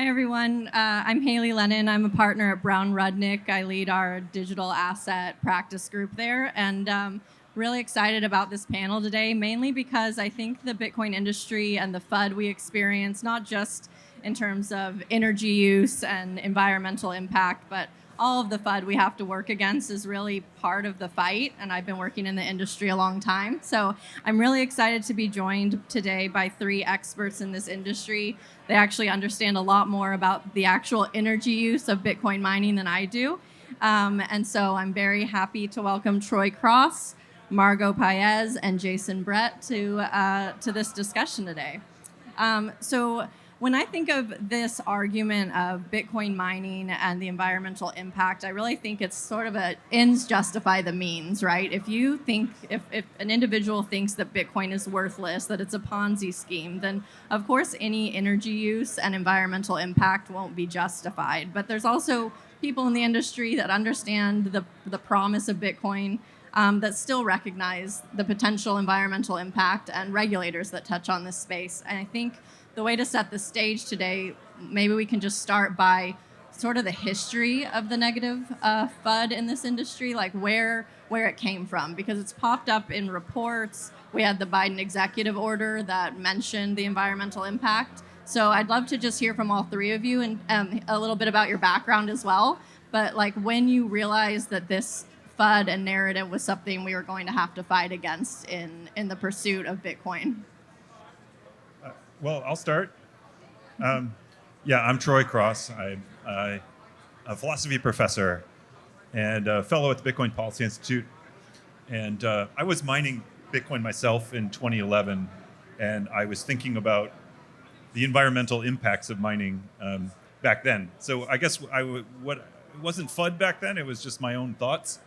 Hi, everyone. I'm Hailey Lennon. I'm a partner at Brown Rudnick. I lead our digital asset practice group there, and really excited about this panel today, mainly because I think the Bitcoin industry and the FUD we experience, not just in terms of energy use and environmental impact, but all of the FUD we have to work against is really part of the fight, and I've been working in the industry a long time. So I'm really excited to be joined today by three experts in this industry. They actually understand a lot more about the actual energy use of Bitcoin mining than I do. And so I'm very happy to welcome Troy Cross, Margot Paez, and Jason Brett to this discussion today. So when I think of this argument of Bitcoin mining and the environmental impact, I really think it's sort of a ends justify the means, right? If you think, if an individual thinks that Bitcoin is worthless, that it's a Ponzi scheme, then of course any energy use and environmental impact won't be justified. But there's also people in the industry that understand the promise of Bitcoin, that still recognize the potential environmental impact, and regulators that touch on this space. And I think the way to set the stage today, maybe we can just start by sort of the history of the negative FUD in this industry, like where it came from, because it's popped up in reports. We had the Biden executive order that mentioned the environmental impact. So I'd love to just hear from all three of you and a little bit about your background as well. But like when you realized that this FUD and narrative was something we were going to have to fight against in the pursuit of Bitcoin. Well, I'll start. I'm Troy Cross. I'm a philosophy professor and a fellow at the Bitcoin Policy Institute. And I was mining Bitcoin myself in 2011, and I was thinking about the environmental impacts of mining back then. So I guess it wasn't FUD back then, it was just my own thoughts.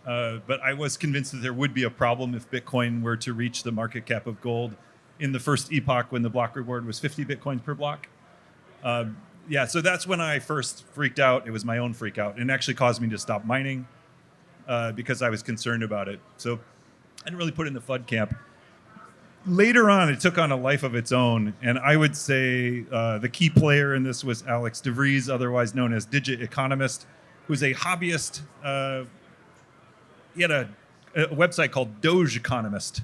But I was convinced that there would be a problem if Bitcoin were to reach the market cap of gold in the first epoch when the block reward was 50 Bitcoins per block. So that's when I first freaked out. It was my own freak out, and it actually caused me to stop mining because I was concerned about it. So I didn't really put it in the FUD camp. Later on, it took on a life of its own, and I would say the key player in this was Alex DeVries, otherwise known as Digit Economist, who's a hobbyist. He had a website called Doge Economist,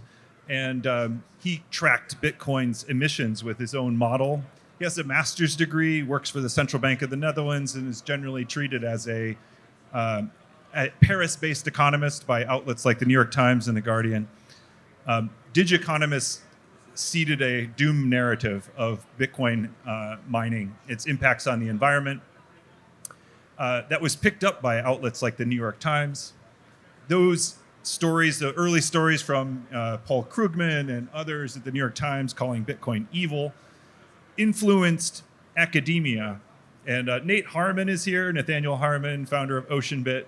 and he tracked Bitcoin's emissions with his own model. He has a master's degree, works for the Central Bank of the Netherlands, and is generally treated as a Paris-based economist by outlets like the New York Times and the Guardian. Digiconomists seeded a doom narrative of Bitcoin mining, its impacts on the environment, that was picked up by outlets like the New York Times. Those stories, the early stories from Paul Krugman and others at the New York Times calling Bitcoin evil, influenced academia. And Nate Harmon is here, Nathaniel Harmon, founder of OceanBit.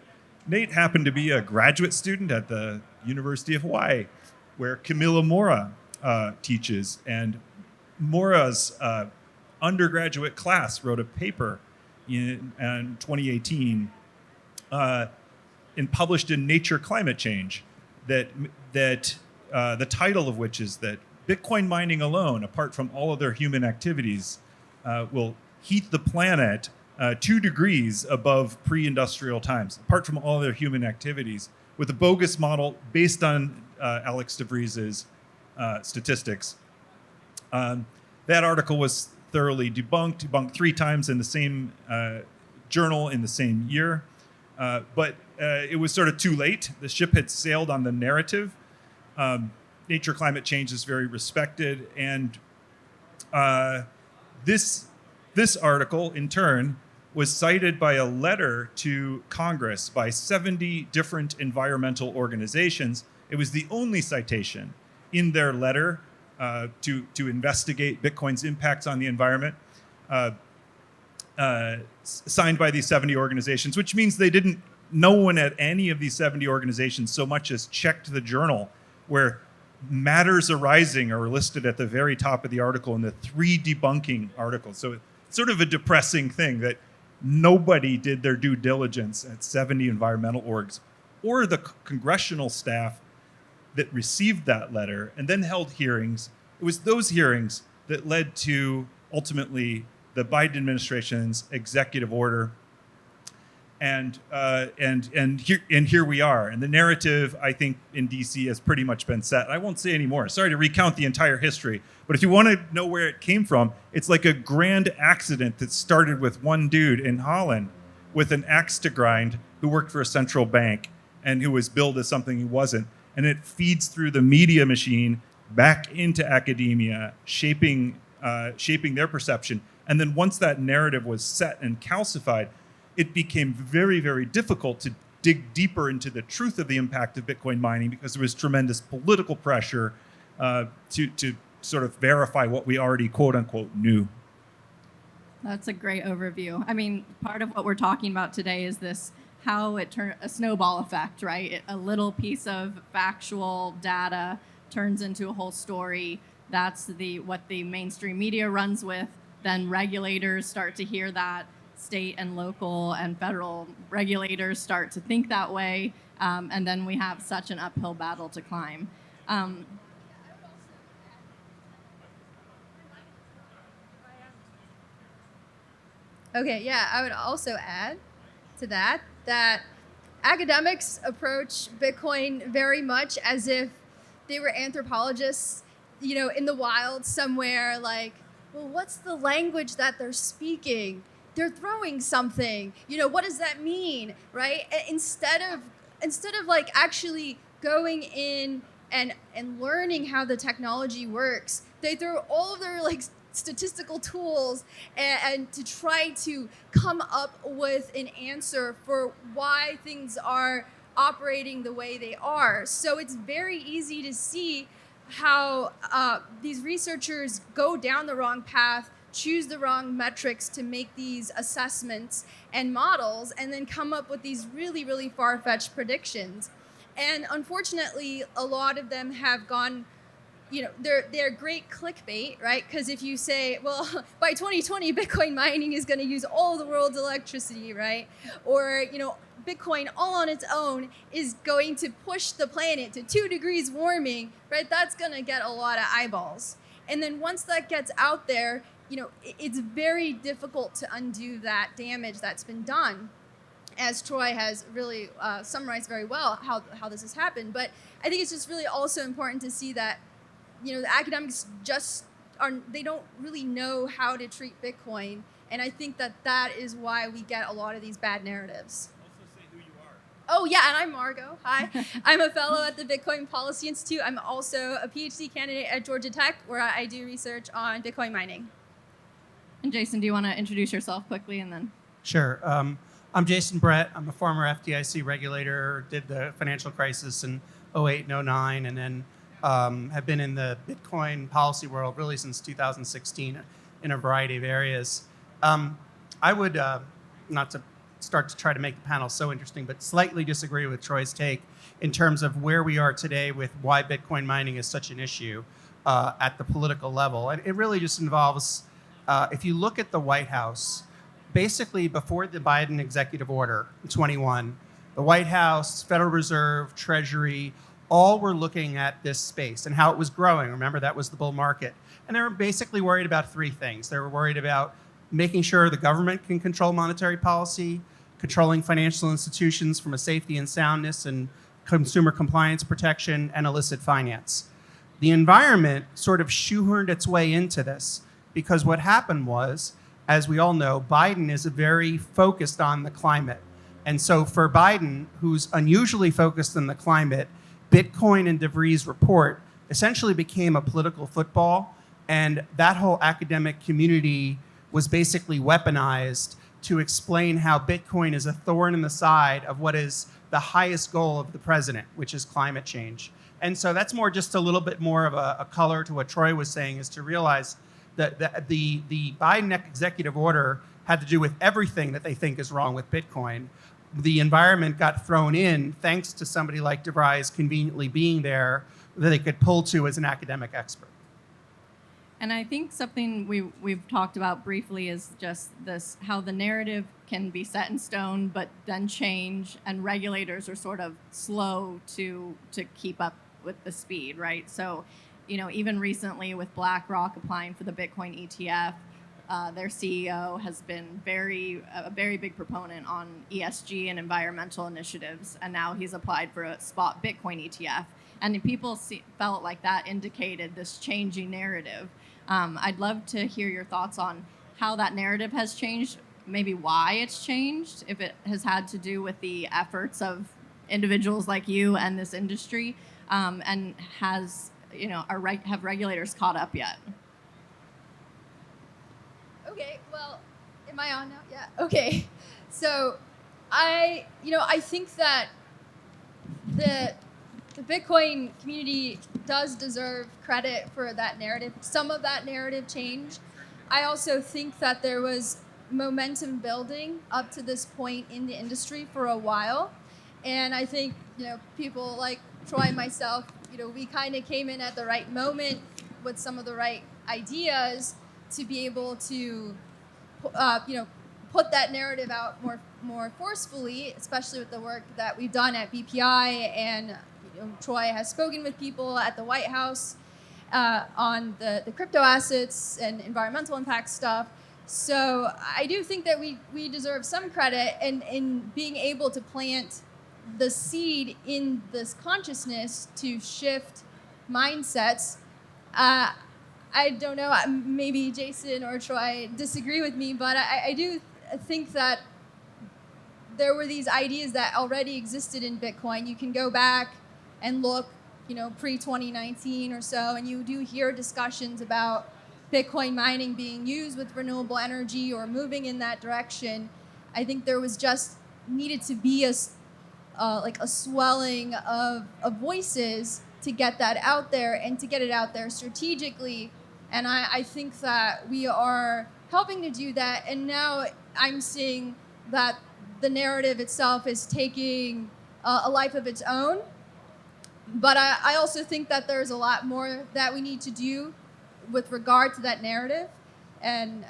Nate happened to be a graduate student at the University of Hawaii, where Camila Mora teaches. And Mora's undergraduate class wrote a paper in 2018 and published in Nature Climate Change that the title of which is that Bitcoin mining alone, apart from all other human activities, will heat the planet 2 degrees above pre-industrial times, apart from all other human activities, with a bogus model based on Alex DeVries' statistics. That article was thoroughly debunked 3 times in the same journal in the same year. But it was sort of too late. The ship had sailed on the narrative. Nature Climate Change is very respected. And this article, in turn, was cited by a letter to Congress by 70 different environmental organizations. It was the only citation in their letter to investigate Bitcoin's impacts on the environment, signed by these 70 organizations, which means no one at any of these 70 organizations so much as checked the journal, where matters arising are listed at the very top of the article in the 3 debunking articles. So it's sort of a depressing thing that nobody did their due diligence at 70 environmental orgs, or the congressional staff that received that letter and then held hearings. It was those hearings that led to ultimately the Biden administration's executive order. And here we are. And the narrative, I think, in DC has pretty much been set. I won't say any more. Sorry to recount the entire history, but if you want to know where it came from, it's like a grand accident that started with one dude in Holland with an axe to grind who worked for a central bank and who was billed as something he wasn't. And it feeds through the media machine back into academia, shaping their perception. And then once that narrative was set and calcified, it became very, very difficult to dig deeper into the truth of the impact of Bitcoin mining because there was tremendous political pressure to sort of verify what we already, quote unquote, knew. That's a great overview. I mean, part of what we're talking about today is this, how it turns a snowball effect, right? A little piece of factual data turns into a whole story. That's what the mainstream media runs with. Then regulators start to hear that. State and local and federal regulators start to think that way. And then we have such an uphill battle to climb. Okay, yeah, I would also add to that academics approach Bitcoin very much as if they were anthropologists, in the wild somewhere, like, well, what's the language that they're speaking? They're throwing something. What does that mean, right? Instead of like actually going in and learning how the technology works, they throw all of their like statistical tools and to try to come up with an answer for why things are operating the way they are. So it's very easy to see how these researchers go down the wrong path, choose the wrong metrics to make these assessments and models, and then come up with these really, really far-fetched predictions. And unfortunately, a lot of them have gone, they're great clickbait, right? Because if you say, well, by 2020, Bitcoin mining is going to use all the world's electricity, right? Or, Bitcoin all on its own is going to push the planet to 2 degrees warming, right? That's going to get a lot of eyeballs. And then once that gets out there, it's very difficult to undo that damage that's been done, as Troy has really summarized very well how this has happened. But I think it's just really also important to see that, the academics they don't really know how to treat Bitcoin. And I think that is why we get a lot of these bad narratives. Also say who you are. Oh, yeah, and I'm Margot. Hi. I'm a fellow at the Bitcoin Policy Institute. I'm also a PhD candidate at Georgia Tech, where I do research on Bitcoin mining. And Jason, do you want to introduce yourself quickly and then? Sure. I'm Jason Brett. I'm a former FDIC regulator, did the financial crisis in 08 and 09, and then have been in the Bitcoin policy world really since 2016 in a variety of areas. I would, not to start to try to make the panel so interesting, but slightly disagree with Troy's take in terms of where we are today with why Bitcoin mining is such an issue at the political level. And it really just involves, if you look at the White House, basically before the Biden executive order in 21, the White House, Federal Reserve, Treasury, all were looking at this space and how it was growing. Remember, that was the bull market. And they were basically worried about 3 things. They were worried about making sure the government can control monetary policy, controlling financial institutions from a safety and soundness and consumer compliance protection, and illicit finance. The environment sort of shoehorned its way into this because what happened was, as we all know, Biden is very focused on the climate. And so for Biden, who's unusually focused on the climate, Bitcoin and DeVries' report essentially became a political football, and that whole academic community was basically weaponized to explain how Bitcoin is a thorn in the side of what is the highest goal of the president, which is climate change. And so that's more just a little bit more of a color to what Troy was saying, is to realize that the Biden executive order had to do with everything that they think is wrong with Bitcoin. The environment got thrown in thanks to somebody like DeVries conveniently being there that they could pull to as an academic expert. And I think something we've talked about briefly is just this, how the narrative can be set in stone, but then change, and regulators are sort of slow to keep up with the speed, right? So, even recently with BlackRock applying for the Bitcoin ETF, their CEO has been a very big proponent on ESG and environmental initiatives, and now he's applied for a spot Bitcoin ETF. And people felt like that indicated this changing narrative. I'd love to hear your thoughts on how that narrative has changed, maybe why it's changed, if it has had to do with the efforts of individuals like you and this industry, and have regulators caught up yet? Okay, well, am I on now? Yeah. Okay. So I think that the Bitcoin community does deserve credit for that narrative. Some of that narrative changed. I also think that there was momentum building up to this point in the industry for a while. And I think, people like Troy and myself, we kind of came in at the right moment with some of the right ideas to be able to, put that narrative out more forcefully, especially with the work that we've done at BPI, and Troy has spoken with people at the White House on the crypto assets and environmental impact stuff. So I do think that we deserve some credit in being able to plant the seed in this consciousness to shift mindsets. I don't know, maybe Jason or Troy disagree with me, but I do think that there were these ideas that already existed in Bitcoin. You can go back and look, pre-2019 or so, and you do hear discussions about Bitcoin mining being used with renewable energy or moving in that direction. I think there was just needed to be a swelling of voices to get that out there, and to get it out there strategically. And I think that we are helping to do that. And now I'm seeing that the narrative itself is taking a life of its own. But I also think that there's a lot more that we need to do with regard to that narrative. And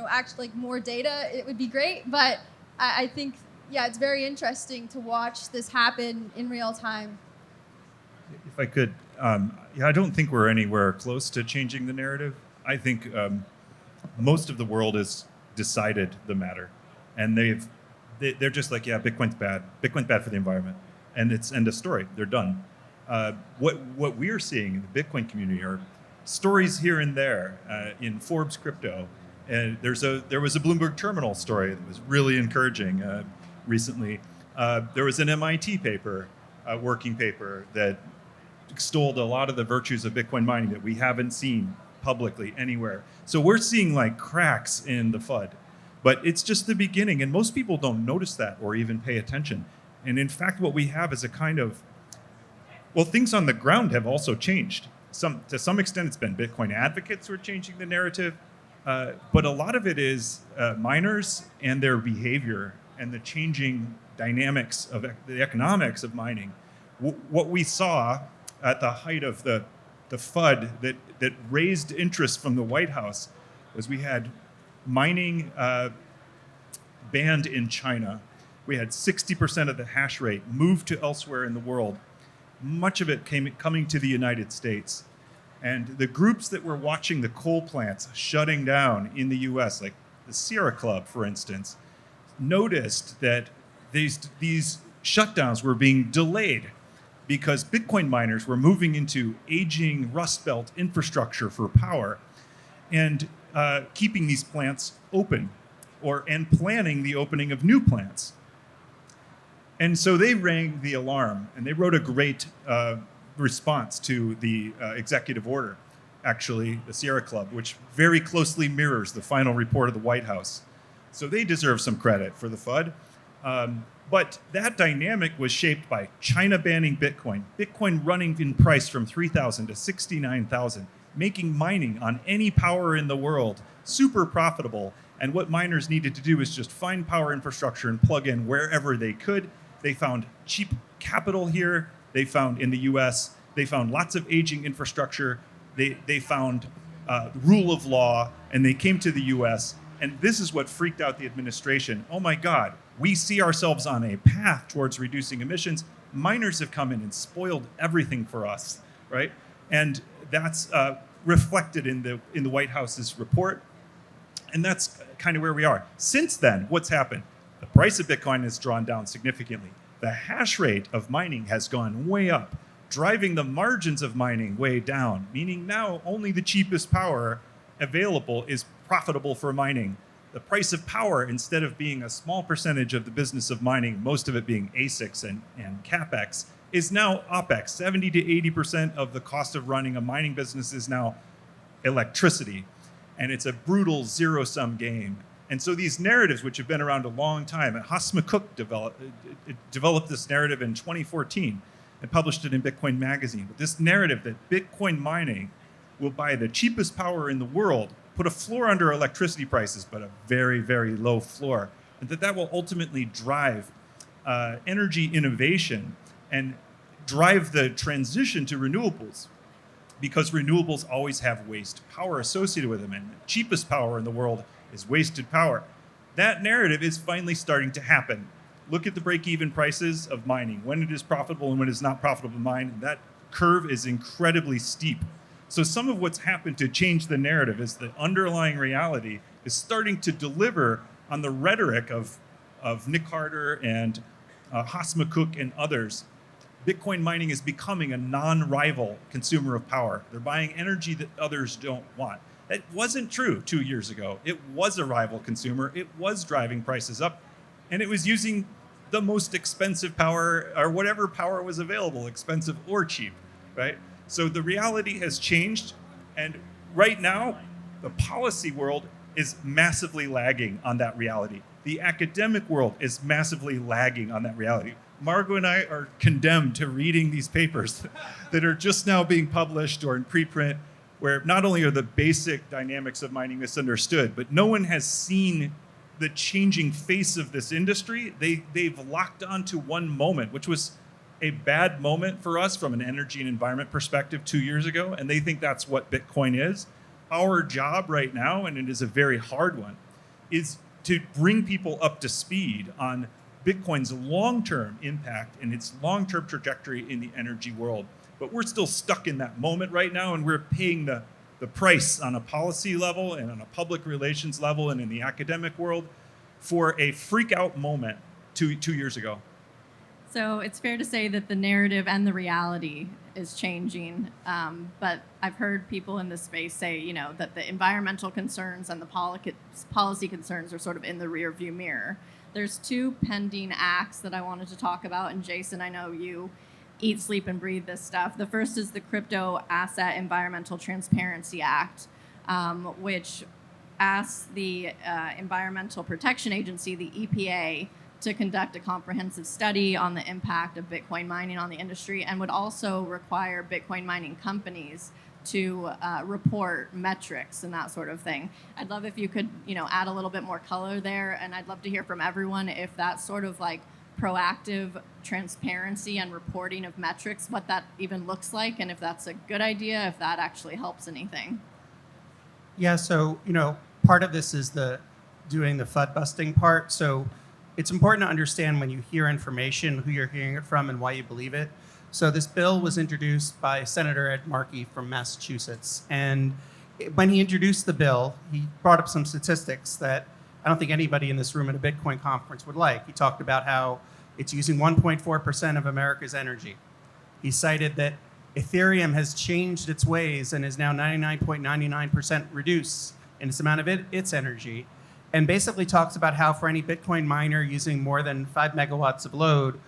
actually more data, it would be great. But I think, it's very interesting to watch this happen in real time. If I could, I don't think we're anywhere close to changing the narrative. I think most of the world has decided the matter, and they're just like, Bitcoin's bad. Bitcoin's bad for the environment, and it's end of story. They're done. What we're seeing in the Bitcoin community are stories here and there in Forbes crypto. And there was a Bloomberg Terminal story that was really encouraging recently. There was an MIT paper, working paper, that extolled a lot of the virtues of Bitcoin mining that we haven't seen publicly anywhere. So we're seeing cracks in the FUD, but it's just the beginning, and most people don't notice that or even pay attention. And in fact, what we have is a kind of, things on the ground have also changed. To some extent, it's been Bitcoin advocates who are changing the narrative, but a lot of it is miners and their behavior and the changing dynamics of the economics of mining. What we saw at the height of the FUD that raised interest from the White House was we had mining banned in China. We had 60% of the hash rate moved to elsewhere in the world, much of it coming to the United States. And the groups that were watching the coal plants shutting down in the US, like the Sierra Club, for instance, noticed that these shutdowns were being delayed because Bitcoin miners were moving into aging Rust Belt infrastructure for power and keeping these plants open and planning the opening of new plants. And so they rang the alarm, and they wrote a great response to the executive order, actually, the Sierra Club, which very closely mirrors the final report of the White House. So they deserve some credit for the FUD. But that dynamic was shaped by China banning Bitcoin, Bitcoin running in price from 3,000 to 69,000, making mining on any power in the world super profitable. And what miners needed to do is just find power infrastructure and plug in wherever they could. They found cheap capital here. They found in the US, they found lots of aging infrastructure. They found rule of law, and they came to the US. And this is what freaked out the administration. Oh my God, we see ourselves on a path towards reducing emissions. Miners have come in and spoiled everything for us, right? And that's reflected in the White House's report. And that's kind of where we are. Since then, what's happened? The price of Bitcoin has drawn down significantly. The hash rate of mining has gone way up, driving the margins of mining way down, meaning now only the cheapest power available is profitable for mining. The price of power, instead of being a small percentage of the business of mining, most of it being ASICs and CapEx, is now OpEx. 70 to 80% of the cost of running a mining business is now electricity. And it's a brutal zero-sum game. And so these narratives, which have been around a long time, and Hassma developed this narrative in 2014 and published it in Bitcoin Magazine. But this narrative that Bitcoin mining will buy the cheapest power in the world, put a floor under electricity prices, but a very, very low floor, and that will ultimately drive energy innovation and drive the transition to renewables, because renewables always have waste power associated with them, and the cheapest power in the world is wasted power. That narrative is finally starting to happen. Look at the break-even prices of mining, when it is profitable and when it is not profitable to mine. That curve is incredibly steep. So some of what's happened to change the narrative is the underlying reality is starting to deliver on the rhetoric of Nick Carter and Hassma and others. Bitcoin mining is becoming a non-rival consumer of power. They're buying energy that others don't want. That wasn't true 2 years ago. It was a rival consumer. It was driving prices up, and it was using the most expensive power, or whatever power was available, expensive or cheap, right? So the reality has changed, and right now, the policy world is massively lagging on that reality. The academic world is massively lagging on that reality. Margot and I are condemned to reading these papers that are just now being published or in preprint, where not only are the basic dynamics of mining misunderstood, but no one has seen the changing face of this industry. They've locked onto one moment, which was a bad moment for us from an energy and environment perspective 2 years ago, and they think that's what Bitcoin is. Our job right now, and it is a very hard one, is to bring people up to speed on Bitcoin's long-term impact and its long-term trajectory in the energy world. But we're still stuck in that moment right now, and we're paying the price on a policy level and on a public relations level and in the academic world for a freak-out moment two years ago. So it's fair to say that the narrative and the reality is changing. But I've heard people in this space say, that the environmental concerns and the policy concerns are sort of in the rearview mirror. There's two pending acts that I wanted to talk about. And Jason, I know you eat, sleep, and breathe this stuff. The first is the Crypto Asset Environmental Transparency Act, which asks the Environmental Protection Agency, the EPA, to conduct a comprehensive study on the impact of Bitcoin mining on the industry, and would also require Bitcoin mining companies to report metrics and that sort of thing. I'd love if you could, add a little bit more color there, and I'd love to hear from everyone if that's sort of like proactive transparency and reporting of metrics, what that even looks like, and if that's a good idea, if that actually helps anything. Yeah, so, part of this is doing the FUD busting part. So it's important to understand when you hear information, who you're hearing it from and why you believe it. So this bill was introduced by Senator Ed Markey from Massachusetts. And when he introduced the bill, he brought up some statistics that I don't think anybody in this room at a Bitcoin conference would like. He talked about how it's using 1.4% of America's energy. He cited that Ethereum has changed its ways and is now 99.99% reduced in its amount of its energy. And basically talks about how for any Bitcoin miner using more than 5 megawatts of load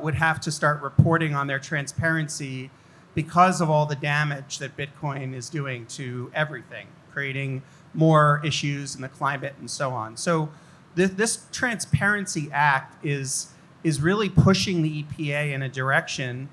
would have to start reporting on their transparency because of all the damage that Bitcoin is doing to everything, creating more issues in the climate and so on. So this Transparency Act is really pushing the EPA in a direction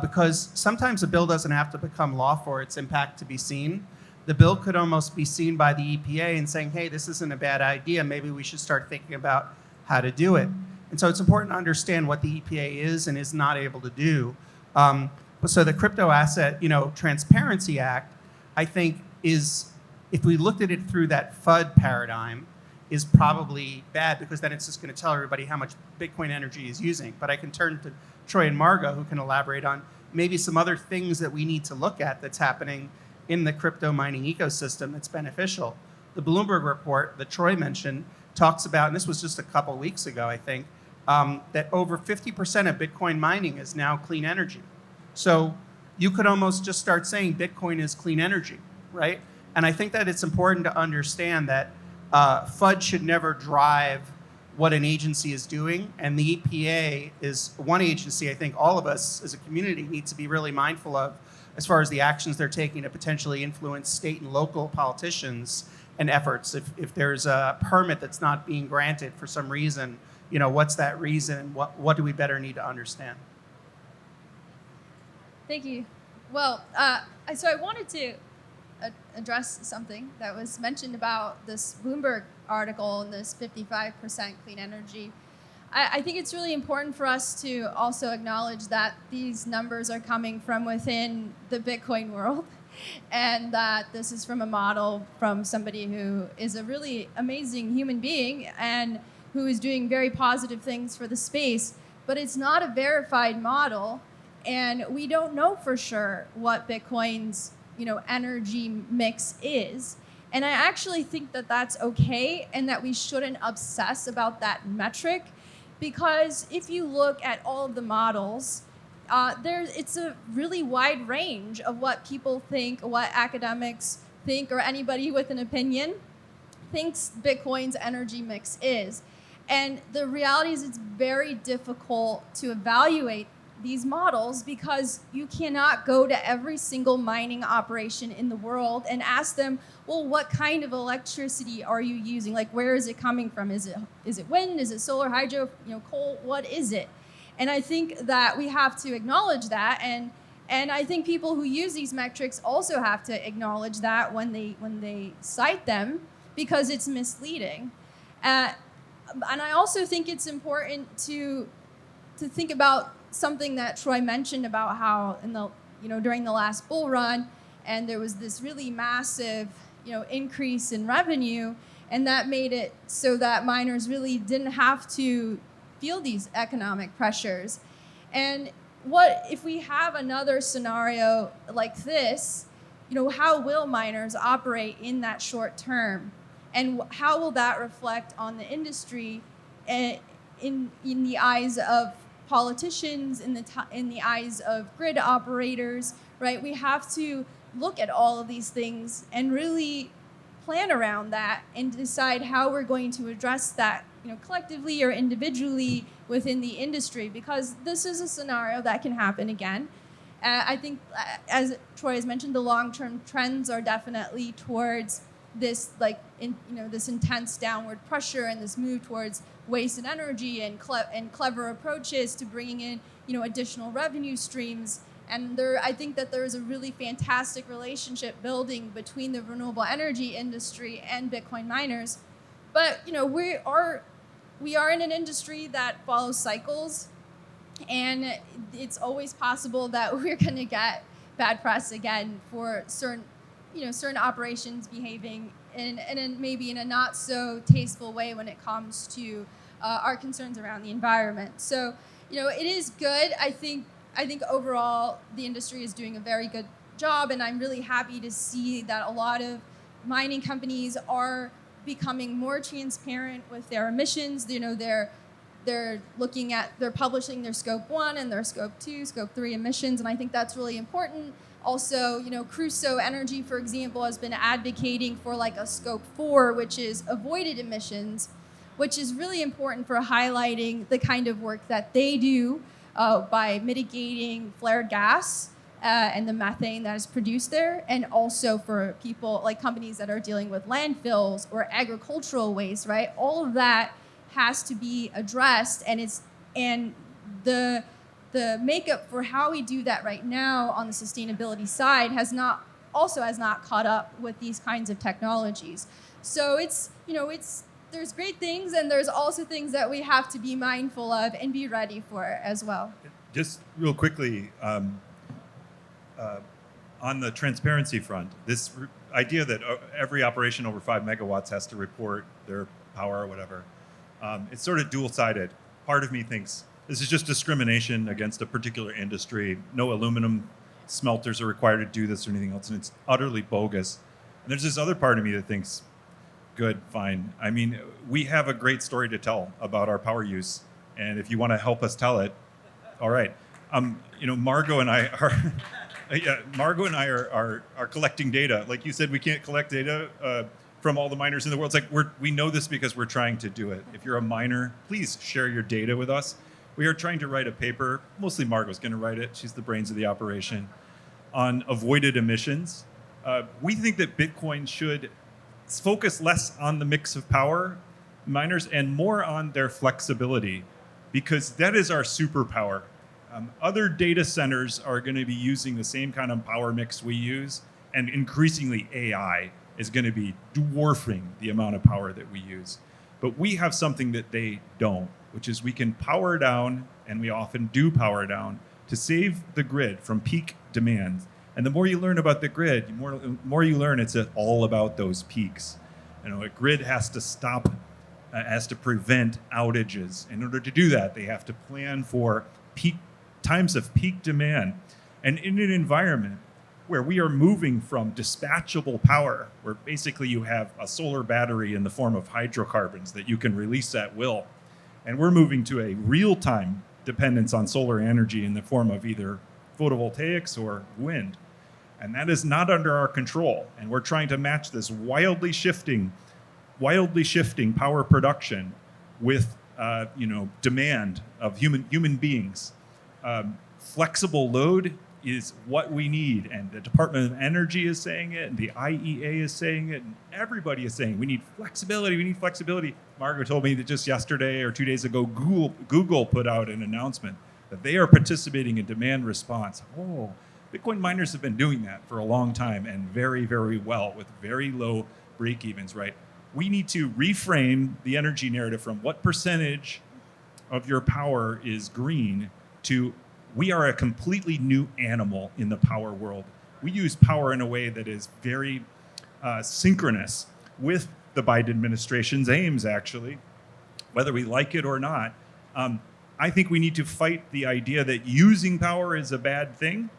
because sometimes a bill doesn't have to become law for its impact to be seen. The bill could almost be seen by the EPA and saying, hey, this isn't a bad idea. Maybe we should start thinking about how to do it. And so it's important to understand what the EPA is and is not able to do. So the Crypto Asset Transparency Act, I think, is, if we looked at it through that FUD paradigm, is probably bad because then it's just going to tell everybody how much Bitcoin energy is using. But I can turn to Troy and Margot, who can elaborate on maybe some other things that we need to look at that's happening in the crypto mining ecosystem that's beneficial. the Bloomberg report that Troy mentioned talks about, and this was just a couple weeks ago, I think, that over 50% of Bitcoin mining is now clean energy. So you could almost just start saying Bitcoin is clean energy, right? And I think that it's important to understand that FUD should never drive what an agency is doing. And the EPA is one agency I think all of us as a community need to be really mindful of as far as the actions they're taking to potentially influence state and local politicians and efforts. If there's a permit that's not being granted for some reason, what's that reason and what do we better need to understand? Thank you. Well, so I wanted to address something that was mentioned about this Bloomberg article and this 55% clean energy. I think it's really important for us to also acknowledge that these numbers are coming from within the Bitcoin world, and that this is from a model from somebody who is a really amazing human being and who is doing very positive things for the space, but it's not a verified model, and we don't know for sure what Bitcoin's energy mix is. And I actually think that that's okay and that we shouldn't obsess about that metric, because if you look at all of the models, it's a really wide range of what people think, what academics think, or anybody with an opinion thinks Bitcoin's energy mix is. And the reality is it's very difficult to evaluate these models because you cannot go to every single mining operation in the world and ask them, well, what kind of electricity are you using? Like, where is it coming from? Is it wind? Is it solar, hydro, coal? What is it? And I think that we have to acknowledge that, and I think people who use these metrics also have to acknowledge that when they cite them, because it's misleading. And I also think it's important to think about something that Troy mentioned about how during the last bull run, and there was this really massive increase in revenue, and that made it so that miners really didn't have to feel these economic pressures. And what if we have another scenario like this? How will miners operate in that short term, and how will that reflect on the industry in the eyes of politicians, in the eyes of grid operators, right? We have to look at all of these things and really plan around that and decide how we're going to address that, collectively or individually within the industry, because this is a scenario that can happen again. I think, as Troy has mentioned, the long-term trends are definitely towards this, this intense downward pressure and this move towards waste and energy and clever approaches to bringing in, additional revenue streams. And I think that there is a really fantastic relationship building between the renewable energy industry and Bitcoin miners. But we are in an industry that follows cycles, and it's always possible that we're going to get bad press again for certain operations behaving in maybe in a not so tasteful way when it comes to our concerns around the environment. So, it is good. I think overall the industry is doing a very good job, and I'm really happy to see that a lot of mining companies are becoming more transparent with their emissions. They're publishing their scope 1 and their scope 2, scope 3 emissions, and I think that's really important. Also, Crusoe Energy, for example, has been advocating for like a scope 4, which is avoided emissions, which is really important for highlighting the kind of work that they do by mitigating flared gas and the methane that is produced there, and also for people like companies that are dealing with landfills or agricultural waste, right? All of that has to be addressed, and the makeup for how we do that right now on the sustainability side has not caught up with these kinds of technologies. So there's great things, and there's also things that we have to be mindful of and be ready for as well. Just real quickly, on the transparency front, this idea that every operation over 5 megawatts has to report their power or whatever, it's sort of dual-sided. Part of me thinks this is just discrimination against a particular industry. No aluminum smelters are required to do this or anything else, and it's utterly bogus. And there's this other part of me that thinks Good, fine. I mean, we have a great story to tell about our power use, and if you want to help us tell it, all right. Margot and I are, Margot and I are collecting data. Like you said, we can't collect data from all the miners in the world. It's like we know this because we're trying to do it. If you're a miner, please share your data with us. We are trying to write a paper. Mostly Margot's going to write it. She's the brains of the operation on avoided emissions. We think that Bitcoin should focus less on the mix of power miners and more on their flexibility, because that is our superpower. Other data centers are going to be using the same kind of power mix we use, and increasingly AI is going to be dwarfing the amount of power that we use. But we have something that they don't, which is we can power down, and we often do power down, to save the grid from peak demand. And the more you learn about the grid, the more you learn it's all about those peaks. A grid has to stop, has to prevent outages. In order to do that, they have to plan for peak times of peak demand. And in an environment where we are moving from dispatchable power, where basically you have a solar battery in the form of hydrocarbons that you can release at will, and we're moving to a real-time dependence on solar energy in the form of either photovoltaics or wind. And that is not under our control. And we're trying to match this wildly shifting power production with demand of human beings. Flexible load is what we need, and the Department of Energy is saying it, and the IEA is saying it, and everybody is saying we need flexibility. We need flexibility. Margot told me that just yesterday or 2 days ago, Google put out an announcement that they are participating in demand response. Oh, Bitcoin miners have been doing that for a long time, and very, very well, with very low break-evens, right? We need to reframe the energy narrative from what percentage of your power is green to we are a completely new animal in the power world. We use power in a way that is very synchronous with the Biden administration's aims, actually, whether we like it or not. I think we need to fight the idea that using power is a bad thing.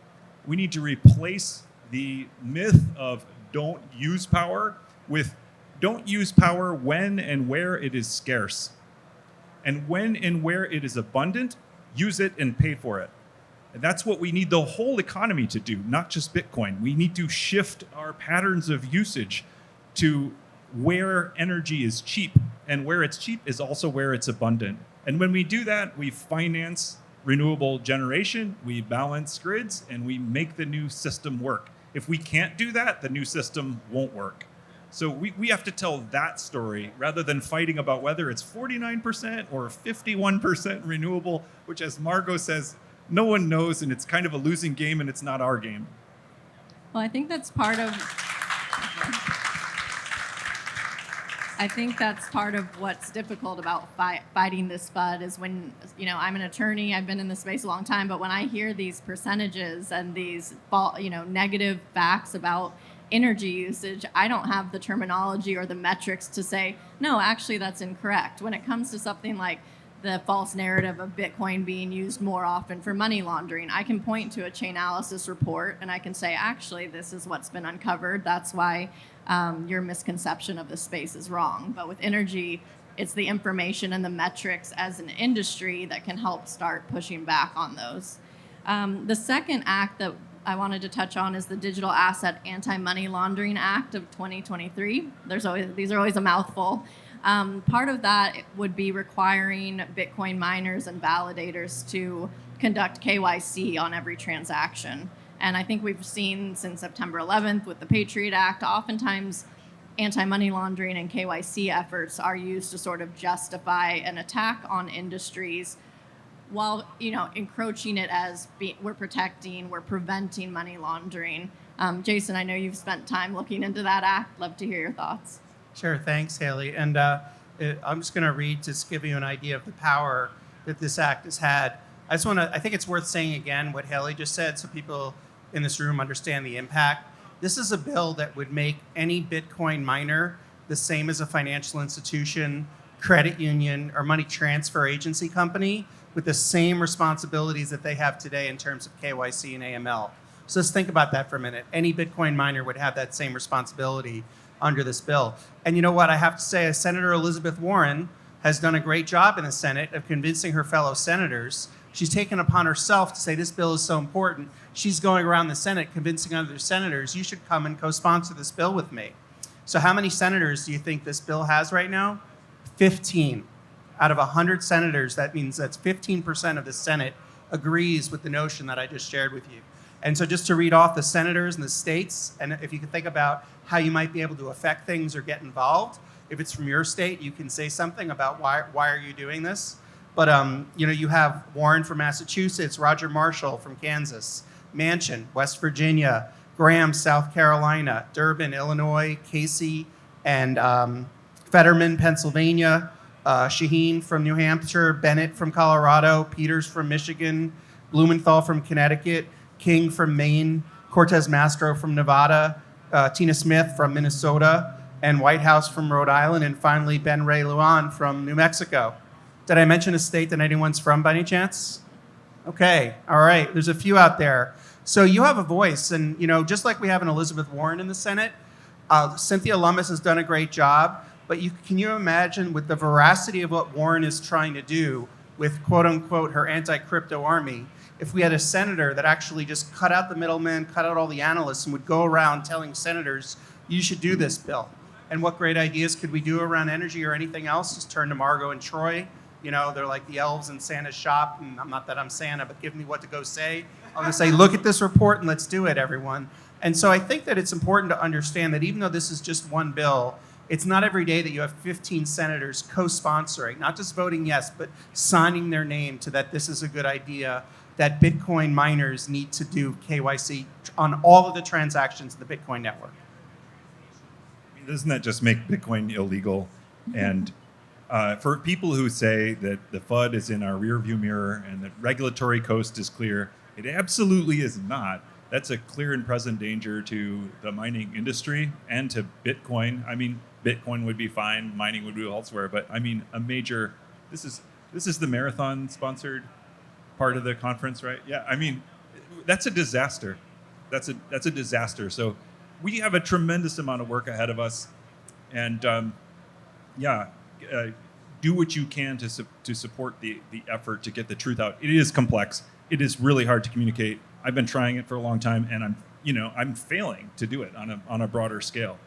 We need to replace the myth of don't use power with don't use power when and where it is scarce. And when and where it is abundant, use it and pay for it. And that's what we need the whole economy to do, not just Bitcoin. We need to shift our patterns of usage to where energy is cheap. And where it's cheap is also where it's abundant. And when we do that, we finance renewable generation, we balance grids, and we make the new system work. If we can't do that, the new system won't work. So we have to tell that story rather than fighting about whether it's 49% or 51% renewable, which, as Margot says, no one knows, and it's kind of a losing game, and it's not our game. Well, I think that's part of what's difficult about fighting this FUD is when, I'm an attorney, I've been in this space a long time, but when I hear these percentages and these, negative facts about energy usage, I don't have the terminology or the metrics to say, no, actually that's incorrect. When it comes to something like the false narrative of Bitcoin being used more often for money laundering, I can point to a Chainalysis report and I can say, actually, this is what's been uncovered. That's why your misconception of the space is wrong. But with energy, it's the information and the metrics as an industry that can help start pushing back on those. The second act that I wanted to touch on is the Digital Asset Anti-Money Laundering Act of 2023. These are always a mouthful. Part of that would be requiring Bitcoin miners and validators to conduct KYC on every transaction. And I think we've seen since September 11th with the Patriot Act, oftentimes anti-money laundering and KYC efforts are used to sort of justify an attack on industries while, encroaching it as we're preventing money laundering. Jason, I know you've spent time looking into that act. Love to hear your thoughts. Sure, thanks, Hailey. And I'm just going to read to give you an idea of the power that this act has had. I think it's worth saying again what Hailey just said so people in this room understand the impact. This is a bill that would make any Bitcoin miner the same as a financial institution, credit union, or money transfer agency company with the same responsibilities that they have today in terms of KYC and AML. So let's think about that for a minute. Any Bitcoin miner would have that same responsibility under this bill. And you know what? I have to say, Senator Elizabeth Warren has done a great job in the Senate of convincing her fellow senators. She's taken upon herself to say this bill is so important. She's going around the Senate convincing other senators, you should come and co-sponsor this bill with me. So how many senators do you think this bill has right now? 15. Out of 100 senators, that means that's 15% of the Senate agrees with the notion that I just shared with you. And so just to read off the senators and the states, and if you can think about how you might be able to affect things or get involved, if it's from your state, you can say something about why are you doing this. But you have Warren from Massachusetts, Roger Marshall from Kansas, Manchin, West Virginia, Graham, South Carolina, Durbin, Illinois, Casey and Fetterman, Pennsylvania, Shaheen from New Hampshire, Bennett from Colorado, Peters from Michigan, Blumenthal from Connecticut, King from Maine, Cortez Mastro from Nevada, Tina Smith from Minnesota, and Whitehouse from Rhode Island, and finally Ben Ray Luan from New Mexico. Did I mention a state that anyone's from by any chance? Okay, all right, there's a few out there. So you have a voice, and just like we have an Elizabeth Warren in the Senate, Cynthia Lummis has done a great job, but can you imagine with the veracity of what Warren is trying to do with quote unquote her anti-crypto army, if we had a senator that actually just cut out the middlemen, cut out all the analysts, and would go around telling senators, you should do this bill. And what great ideas could we do around energy or anything else? Just turn to Margot and Troy. They're like the elves in Santa's shop, and I'm not that I'm Santa, but give me what to go say. I'm gonna say, look at this report and let's do it, everyone. And so I think that it's important to understand that even though this is just one bill, it's not every day that you have 15 senators co-sponsoring, not just voting yes, but signing their name to that this is a good idea, that Bitcoin miners need to do KYC on all of the transactions in the Bitcoin network. Doesn't that just make Bitcoin illegal? And for people who say that the FUD is in our rearview mirror and that regulatory coast is clear, it absolutely is not. That's a clear and present danger to the mining industry and to Bitcoin. I mean, Bitcoin would be fine, mining would be elsewhere, but I mean, this is the marathon sponsored part of the conference, right? Yeah, I mean, that's a disaster. That's a disaster. So we have a tremendous amount of work ahead of us, and do what you can to support the effort to get the truth out. It is complex. It is really hard to communicate. I've been trying it for a long time, and I'm failing to do it on a broader scale.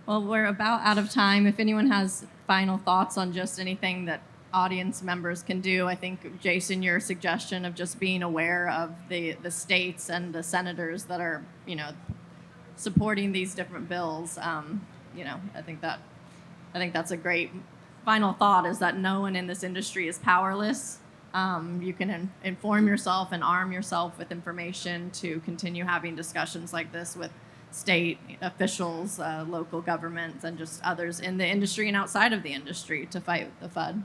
Well, we're about out of time. If anyone has final thoughts on just anything that audience members can do, I think, Jason, your suggestion of just being aware of the states and the senators that are, supporting these different bills, I think that's a great final thought, is that no one in this industry is powerless. You can inform yourself and arm yourself with information to continue having discussions like this with state officials, local governments, and just others in the industry and outside of the industry to fight the FUD.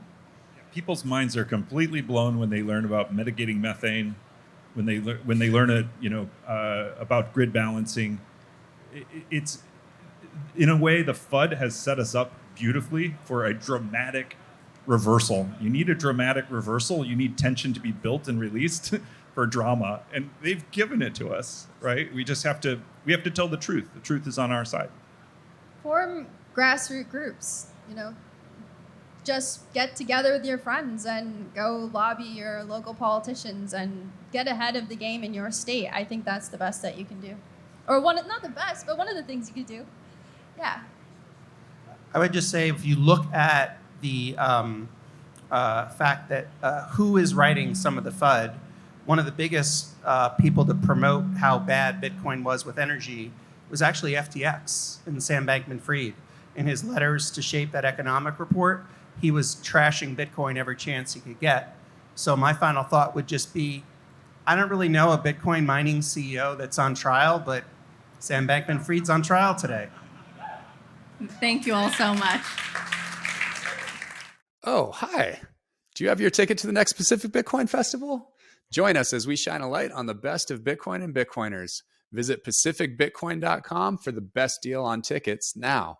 People's minds are completely blown when they learn about mitigating methane, when they learn about grid balancing. It's in a way, the FUD has set us up beautifully for a dramatic reversal. You need a dramatic reversal. You need tension to be built and released for drama, and they've given it to us, right? We have to tell the truth. The truth is on our side. Form grassroots groups, just get together with your friends and go lobby your local politicians and get ahead of the game in your state. I think that's the best that you can do. Or not the best, but one of the things you could do. Yeah. I would just say, if you look at the fact that who is writing some of the FUD, one of the biggest people to promote how bad Bitcoin was with energy was actually FTX and Sam Bankman-Fried. In his letters to shape that economic report, he was trashing Bitcoin every chance he could get. So my final thought would just be, I don't really know a Bitcoin mining CEO that's on trial, but Sam Bankman-Fried's on trial today. Thank you all so much. Oh, hi. Do you have your ticket to the next Pacific Bitcoin Festival? Join us as we shine a light on the best of Bitcoin and Bitcoiners. Visit pacificbitcoin.com for the best deal on tickets now.